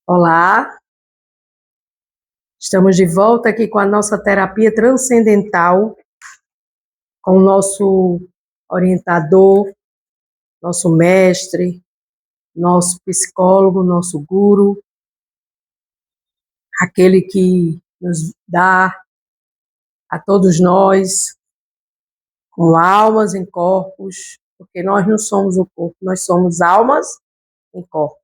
Olá, estamos de volta aqui com a nossa terapia transcendental, com o nosso orientador, nosso mestre, nosso psicólogo, nosso guru, aquele que nos dá a todos nós, com almas em corpos, porque nós não somos o corpo, nós somos almas em corpos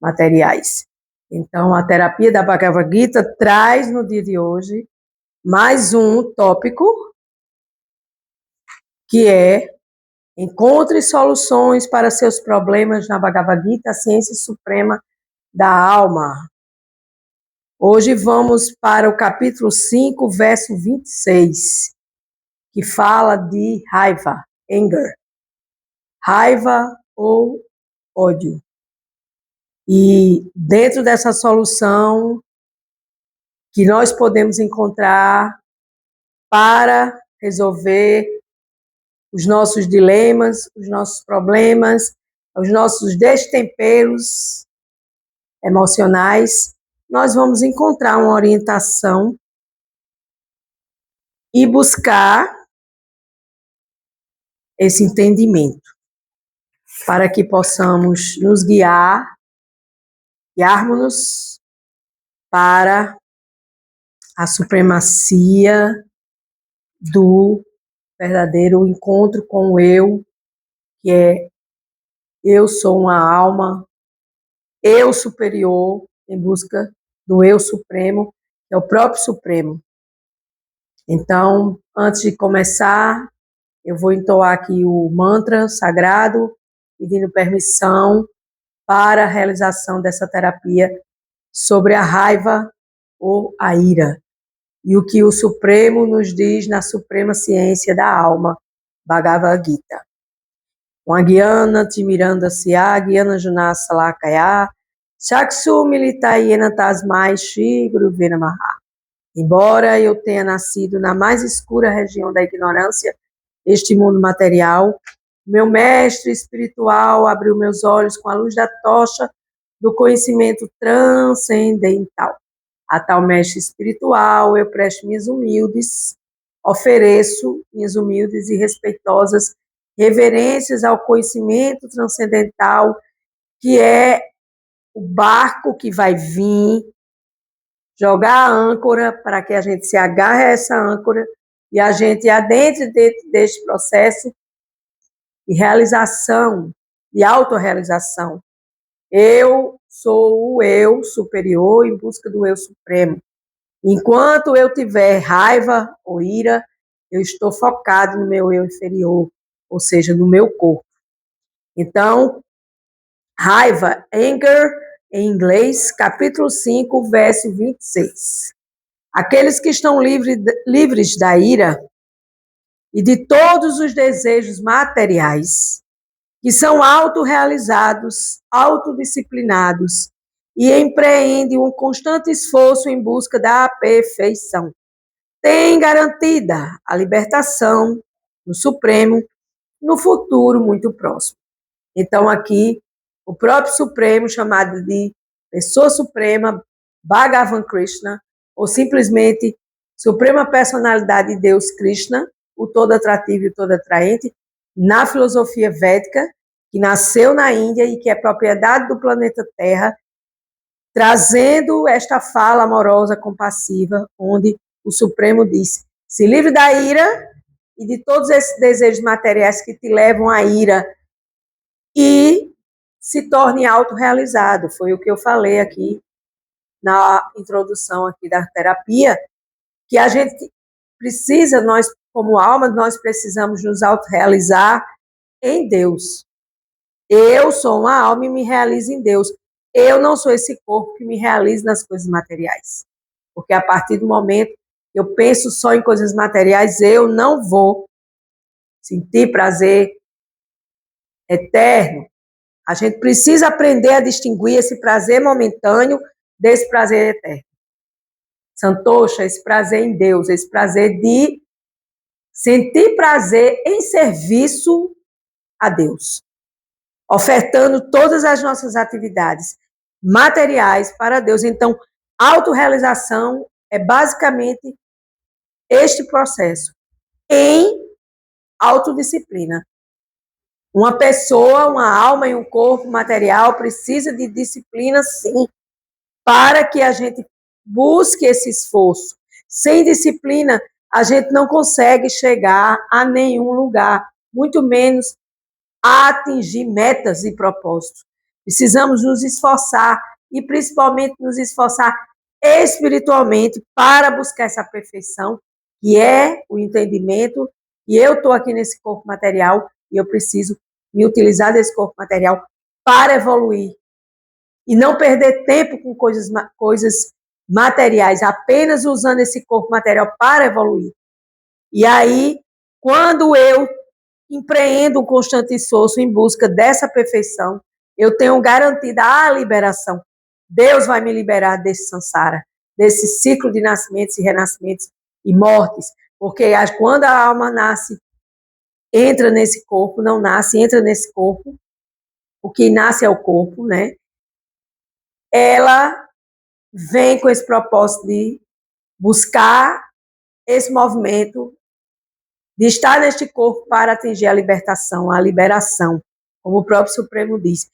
materiais. Então, a terapia da Bhagavad Gita traz no dia de hoje mais um tópico que é: encontre soluções para seus problemas na Bhagavad Gita, a ciência suprema da alma. Hoje vamos para o capítulo 5, verso 26, que fala de raiva, anger. Raiva ou ódio. E dentro dessa solução que nós podemos encontrar para resolver os nossos dilemas, os nossos problemas, os nossos destemperos emocionais, nós vamos encontrar uma orientação e buscar esse entendimento para que possamos nos guiarmos-nos para a supremacia do verdadeiro encontro com o eu, que é: eu sou uma alma, eu superior, em busca do eu supremo, que é o próprio Supremo. Então, antes de começar, eu vou entoar aqui o mantra sagrado, pedindo permissão para a realização dessa terapia sobre a raiva ou a ira. E o que o Supremo nos diz na Suprema Ciência da Alma, Bhagavad Gita. Wangyana Timiranda Siya, Gyana Junasa Lakaya, Chaksu Militayena Tasmai Shri Guru Venamaha. Embora eu tenha nascido na mais escura região da ignorância, este mundo material, meu mestre espiritual abriu meus olhos com a luz da tocha do conhecimento transcendental. A tal mestre espiritual eu ofereço minhas humildes e respeitosas reverências ao conhecimento transcendental, que é o barco que vai vir jogar a âncora para que a gente se agarre a essa âncora e a gente adentre dentro deste processo de realização, de autorrealização. Eu sou o eu superior em busca do eu supremo. Enquanto eu tiver raiva ou ira, eu estou focado no meu eu inferior, ou seja, no meu corpo. Então, raiva, anger, em inglês, capítulo 5, verso 26. Aqueles que estão livres da ira e de todos os desejos materiais, que são autorrealizados, autodisciplinados e empreendem um constante esforço em busca da perfeição, têm garantida a libertação no Supremo no futuro muito próximo. Então, aqui, o próprio Supremo, chamado de Pessoa Suprema, Bhagavan Krishna, ou simplesmente Suprema Personalidade de Deus Krishna, o todo atrativo e o todo atraente, na filosofia védica, que nasceu na Índia e que é propriedade do planeta Terra, trazendo esta fala amorosa, compassiva, onde o Supremo diz: se livre da ira e de todos esses desejos materiais que te levam à ira e se torne autorrealizado. Foi o que eu falei aqui na introdução aqui da terapia, que a gente precisa, nós como alma, nós precisamos nos autorrealizar em Deus. Eu sou uma alma e me realizo em Deus. Eu não sou esse corpo que me realiza nas coisas materiais. Porque a partir do momento que eu penso só em coisas materiais, eu não vou sentir prazer eterno. A gente precisa aprender a distinguir esse prazer momentâneo desse prazer eterno. Santosha, esse prazer em Deus, esse prazer de sentir prazer em serviço a Deus, ofertando todas as nossas atividades. materiais para Deus. Então, autorrealização é basicamente este processo em autodisciplina. Uma pessoa, uma alma e um corpo material precisa de disciplina, sim, para que a gente busque esse esforço. Sem disciplina, a gente não consegue chegar a nenhum lugar, muito menos a atingir metas e propósitos. Precisamos nos esforçar e principalmente nos esforçar espiritualmente para buscar essa perfeição, que é o entendimento, e eu estou aqui nesse corpo material e eu preciso me utilizar desse corpo material para evoluir e não perder tempo com coisas materiais, apenas usando esse corpo material para evoluir. E aí, quando eu empreendo um constante esforço em busca dessa perfeição, eu tenho garantida a liberação. Deus vai me liberar desse samsara, desse ciclo de nascimentos e renascimentos e mortes, porque quando a alma nasce, entra nesse corpo, não nasce, entra nesse corpo, o que nasce é o corpo, né? Ela vem com esse propósito de buscar esse movimento, de estar neste corpo para atingir a libertação, a liberação, como o próprio Supremo diz.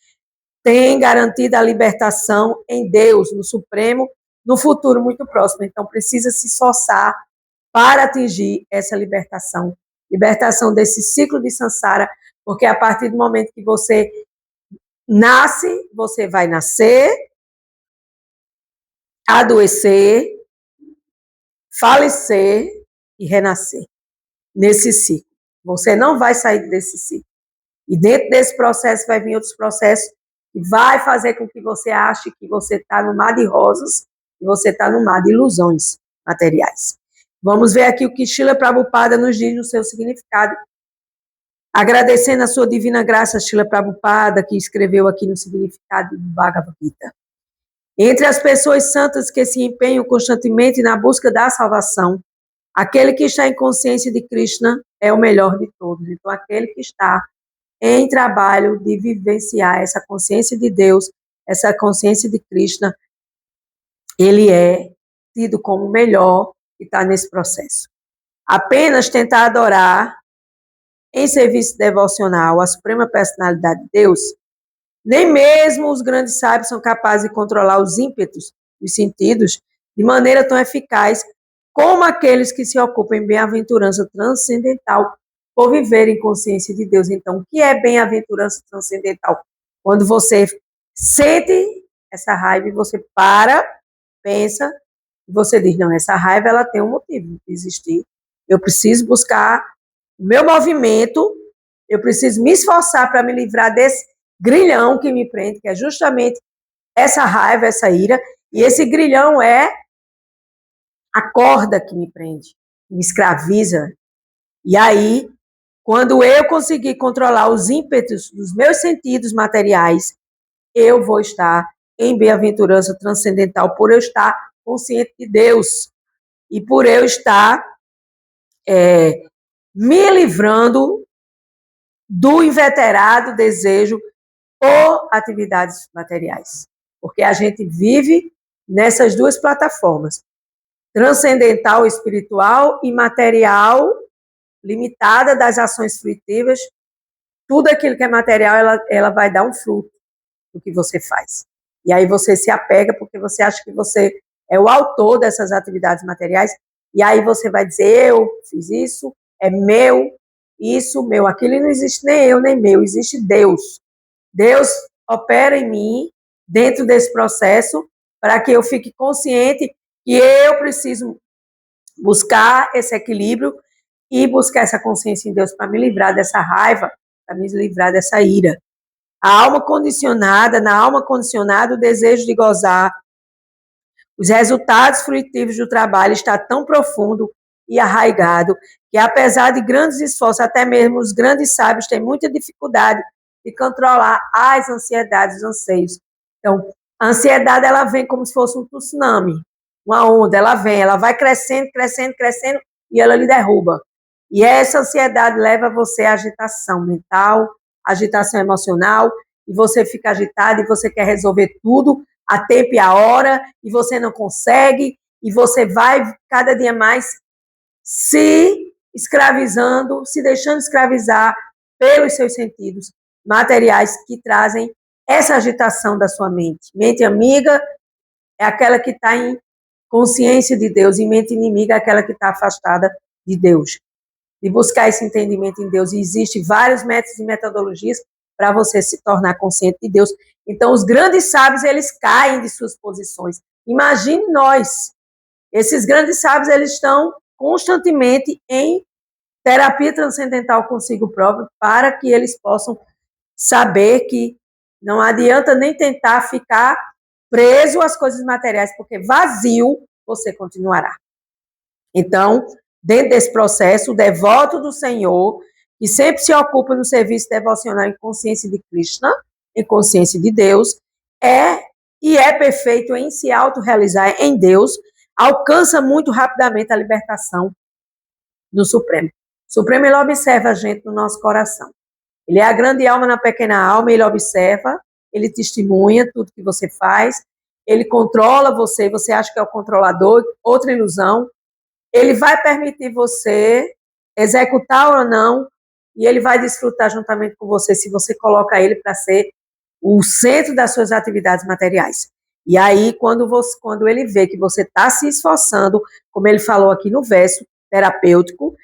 Tem garantida a libertação em Deus, no Supremo, no futuro muito próximo. Então, precisa se esforçar para atingir essa libertação. Libertação desse ciclo de samsara, porque a partir do momento que você nasce, você vai nascer, adoecer, falecer e renascer nesse ciclo. Você não vai sair desse ciclo. E dentro desse processo vai vir outros processos que vai fazer com que você ache que você está no mar de rosas e você está no mar de ilusões materiais. Vamos ver aqui o que Srila Prabhupada nos diz no seu significado. Agradecendo a sua divina graça, Srila Prabhupada, que escreveu aqui no significado do Bhagavad Gita. Entre as pessoas santas que se empenham constantemente na busca da salvação, aquele que está em consciência de Krishna é o melhor de todos. Então, aquele que está em trabalho de vivenciar essa consciência de Deus, essa consciência de Krishna, ele é tido como o melhor que está nesse processo. Apenas tentar adorar em serviço devocional a suprema personalidade de Deus, nem mesmo os grandes sábios são capazes de controlar os ímpetos, os sentidos, de maneira tão eficaz como aqueles que se ocupam em bem-aventurança transcendental por viver em consciência de Deus. Então, o que é bem-aventurança transcendental? Quando você sente essa raiva e você para, pensa, e você diz, não, essa raiva ela tem um motivo de existir. Eu preciso buscar o meu movimento, eu preciso me esforçar para me livrar desse grilhão que me prende, que é justamente essa raiva, essa ira, e esse grilhão é a corda que me prende, me escraviza. E aí, quando eu conseguir controlar os ímpetos dos meus sentidos materiais, eu vou estar em bem-aventurança transcendental, por eu estar consciente de Deus e por eu estar me livrando do inveterado desejo por atividades materiais. Porque a gente vive nessas duas plataformas, transcendental, espiritual e material, limitada das ações fruitivas. Tudo aquilo que é material, ela vai dar um fruto do que você faz. E aí você se apega porque você acha que você é o autor dessas atividades materiais, e aí você vai dizer, eu fiz isso, é meu, isso, meu, aquilo, não existe nem eu, nem meu, existe Deus. Deus opera em mim, dentro desse processo, para que eu fique consciente que eu preciso buscar esse equilíbrio e buscar essa consciência em Deus para me livrar dessa raiva, para me livrar dessa ira. A alma condicionada, na alma condicionada, o desejo de gozar os resultados fruitivos do trabalho está tão profundo e arraigado que, apesar de grandes esforços, até mesmo os grandes sábios têm muita dificuldade de controlar as ansiedades, os anseios. Então, a ansiedade, ela vem como se fosse um tsunami, uma onda, ela vem, ela vai crescendo, crescendo, crescendo, e ela lhe derruba. E essa ansiedade leva você à agitação mental, agitação emocional, e você fica agitado e você quer resolver tudo a tempo e a hora, e você não consegue, e você vai cada dia mais se escravizando, se deixando escravizar pelos seus sentidos materiais que trazem essa agitação da sua mente. Mente amiga é aquela que está em consciência de Deus, e mente inimiga é aquela que está afastada de Deus. E buscar esse entendimento em Deus. E existem vários métodos e metodologias para você se tornar consciente de Deus. Então, os grandes sábios, eles caem de suas posições. Imagine nós. Esses grandes sábios, eles estão constantemente em terapia transcendental consigo próprio, para que eles possam saber que não adianta nem tentar ficar preso às coisas materiais, porque vazio você continuará. Então, dentro desse processo, o devoto do Senhor, que sempre se ocupa no serviço devocional em consciência de Krishna, em consciência de Deus, é perfeito em se autorrealizar em Deus, alcança muito rapidamente a libertação do Supremo. O Supremo, ele observa a gente no nosso coração. Ele é a grande alma na pequena alma, ele observa, ele testemunha tudo que você faz, ele controla você, você acha que é o controlador, outra ilusão. Ele vai permitir você executar ou não, e ele vai desfrutar juntamente com você, se você coloca ele para ser o centro das suas atividades materiais. E aí, quando ele vê que você está se esforçando, como ele falou aqui no verso terapêutico,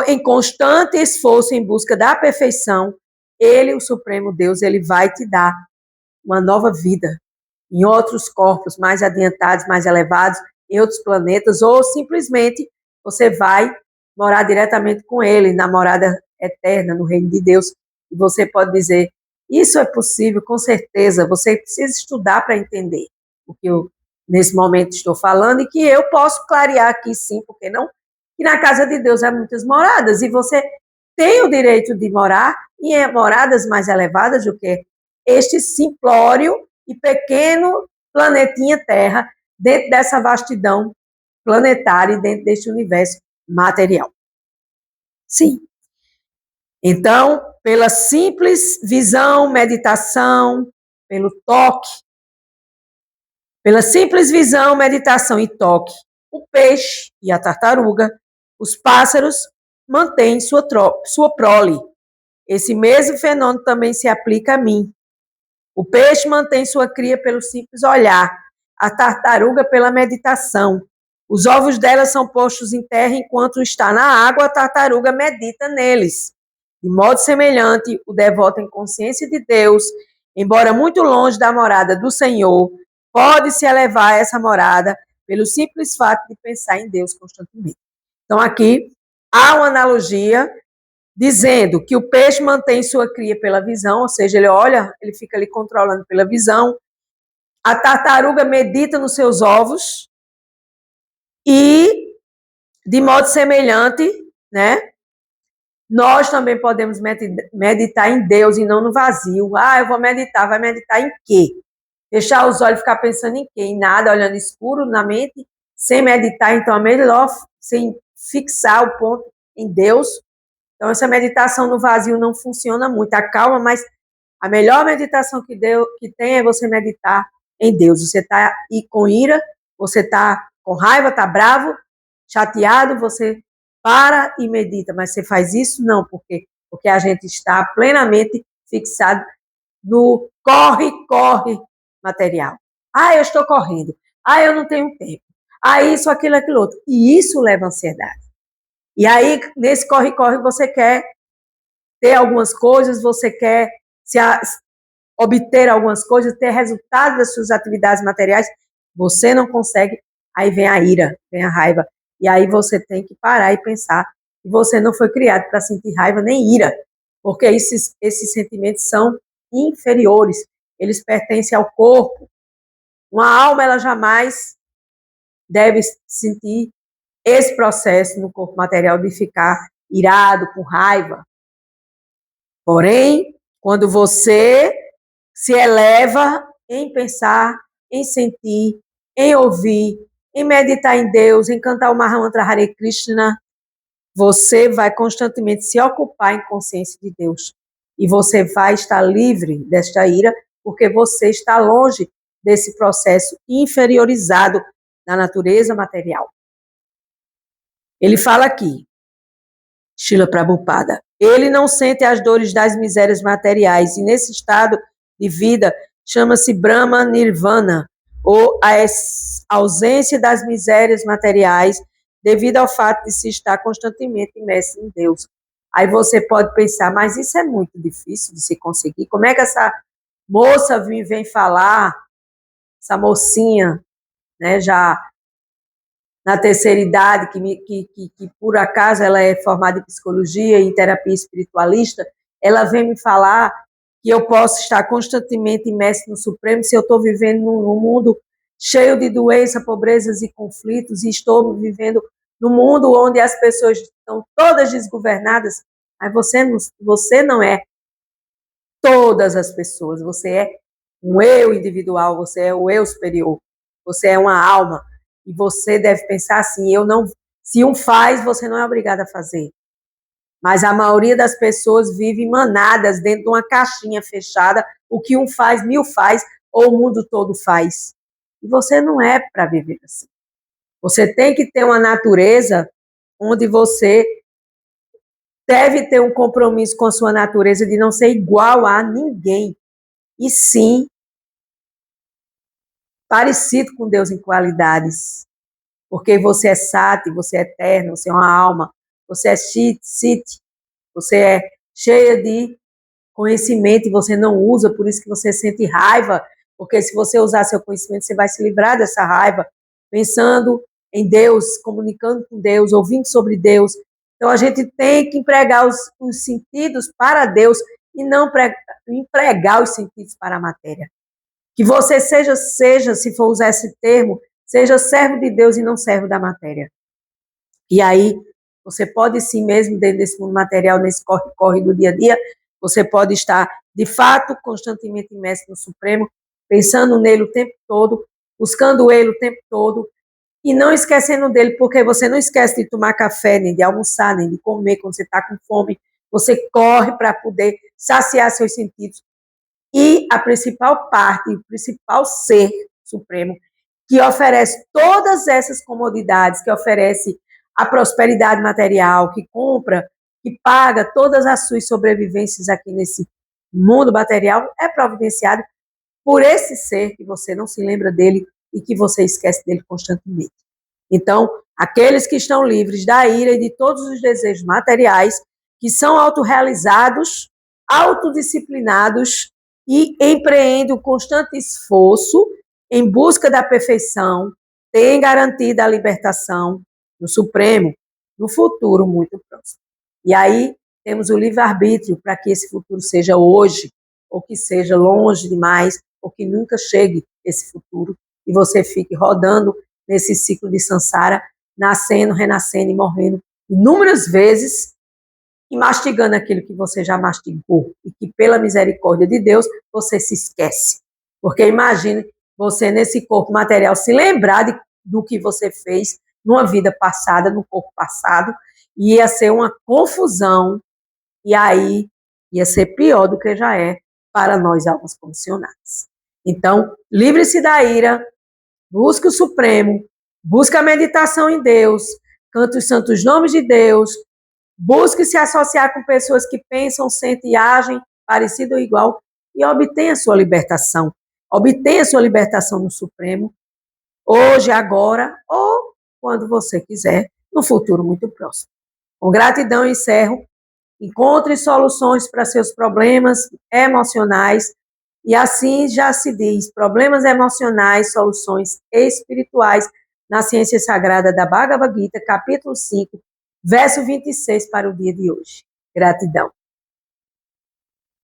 em constante esforço em busca da perfeição, ele, o Supremo Deus, ele vai te dar uma nova vida em outros corpos mais adiantados, mais elevados, em outros planetas, ou simplesmente você vai morar diretamente com ele, na morada eterna, no reino de Deus. E você pode dizer, isso é possível, com certeza, você precisa estudar para entender o que eu, nesse momento, estou falando, e que eu posso clarear aqui, sim, porque não? Que na casa de Deus há muitas moradas, e você tem o direito de morar em moradas mais elevadas do que este simplório e pequeno planetinha Terra, dentro dessa vastidão planetária e dentro deste universo material. Sim. Então, pela simples visão, meditação, pelo toque, pela simples visão, meditação e toque, o peixe e a tartaruga, os pássaros, mantêm sua prole. Esse mesmo fenômeno também se aplica a mim. O peixe mantém sua cria pelo simples olhar, a tartaruga pela meditação. Os ovos dela são postos em terra enquanto está na água, a tartaruga medita neles. De modo semelhante, o devoto em consciência de Deus, embora muito longe da morada do Senhor, pode se elevar a essa morada pelo simples fato de pensar em Deus constantemente. Então, aqui há uma analogia dizendo que o peixe mantém sua cria pela visão, ou seja, ele olha, ele fica ali controlando pela visão. A tartaruga medita nos seus ovos e, de modo semelhante, né, nós também podemos meditar em Deus e não no vazio. Ah, eu vou meditar, vai meditar em quê? Fechar os olhos e ficar pensando em quê? Em nada, olhando escuro na mente, sem meditar, então é melhor sem fixar o ponto em Deus. Então, essa meditação no vazio não funciona muito. Acalma, mas a melhor meditação que tem é você meditar em Deus. Você está com ira, você está com raiva, está bravo, chateado, você para e medita. Mas você faz isso? Não, porque a gente está plenamente fixado no corre material. Ah, eu estou correndo. Ah, eu não tenho tempo. Ah, isso, aquilo, aquilo outro. E isso leva à ansiedade. E aí, nesse corre-corre, você quer ter algumas coisas, você quer obter algumas coisas, ter resultado das suas atividades materiais, você não consegue, aí vem a ira, vem a raiva. E aí você tem que parar e pensar que você não foi criado para sentir raiva nem ira, porque esses sentimentos são inferiores, eles pertencem ao corpo. Uma alma, ela jamais deve sentir esse processo no corpo material de ficar irado, com raiva. Porém, quando você se eleva em pensar, em sentir, em ouvir, em meditar em Deus, em cantar o Mahamantra Hare Krishna, você vai constantemente se ocupar em consciência de Deus. E você vai estar livre desta ira, porque você está longe desse processo inferiorizado da natureza material. Ele fala aqui, Srila Prabhupada, ele não sente as dores das misérias materiais, e nesse estado de vida chama-se Brahma Nirvana, ou a ausência das misérias materiais, devido ao fato de se estar constantemente imerso em Deus. Aí você pode pensar, mas isso é muito difícil de se conseguir. Como é que essa moça vem falar, essa mocinha, né, já na terceira idade, que por acaso ela é formada em psicologia e terapia espiritualista, ela vem me falar que eu posso estar constantemente imerso no Supremo se eu estou vivendo num mundo cheio de doença, pobrezas e conflitos, e estou vivendo num mundo onde as pessoas estão todas desgovernadas. Mas você não é todas as pessoas, você é um eu individual, você é o eu superior, você é uma alma. E você deve pensar assim, se um faz, você não é obrigado a fazer. Mas a maioria das pessoas vive manadas dentro de uma caixinha fechada, o que um faz, 1000 faz, ou o mundo todo faz. E você não é para viver assim. Você tem que ter uma natureza onde você deve ter um compromisso com a sua natureza de não ser igual a ninguém, e sim parecido com Deus em qualidades. Porque você é sati, você é eterno, você é uma alma, você é chit, você é cheia de conhecimento e você não usa, por isso que você sente raiva, porque se você usar seu conhecimento, você vai se livrar dessa raiva, pensando em Deus, comunicando com Deus, ouvindo sobre Deus. Então a gente tem que empregar os sentidos para Deus e não empregar os sentidos para a matéria. Que você seja, se for usar esse termo, seja servo de Deus e não servo da matéria. E aí, você pode sim mesmo, dentro desse mundo material, nesse corre-corre do dia a dia, você pode estar, de fato, constantemente imerso no Supremo, pensando nele o tempo todo, buscando ele o tempo todo, e não esquecendo dele, porque você não esquece de tomar café, nem de almoçar, nem de comer quando você está com fome, você corre para poder saciar seus sentidos. E a principal parte, o principal ser supremo, que oferece todas essas comodidades, que oferece a prosperidade material, que compra, que paga todas as suas sobrevivências aqui nesse mundo material, é providenciado por esse ser que você não se lembra dele e que você esquece dele constantemente. Então, aqueles que estão livres da ira e de todos os desejos materiais, que são autorrealizados, autodisciplinados e empreendem um constante esforço em busca da perfeição, têm garantida a libertação no Supremo, no futuro muito próximo. E aí temos o livre-arbítrio para que esse futuro seja hoje, ou que seja longe demais, ou que nunca chegue esse futuro, e você fique rodando nesse ciclo de samsara, nascendo, renascendo e morrendo inúmeras vezes, e mastigando aquilo que você já mastigou, e que pela misericórdia de Deus, você se esquece. Porque imagine você nesse corpo material se lembrar do que você fez numa vida passada, no corpo passado, ia ser uma confusão, e aí ia ser pior do que já é para nós almas condicionadas. Então, livre-se da ira, busque o Supremo, busque a meditação em Deus, cante os santos nomes de Deus, busque se associar com pessoas que pensam, sentem e agem parecido ou igual e obtenha sua libertação. Obtenha sua libertação no Supremo, hoje, agora, ou quando você quiser, no futuro muito próximo. Com gratidão, encerro. Encontre soluções para seus problemas emocionais, e assim já se diz, problemas emocionais, soluções espirituais, na ciência sagrada da Bhagavad Gita, capítulo 5, verso 26, para o dia de hoje. Gratidão.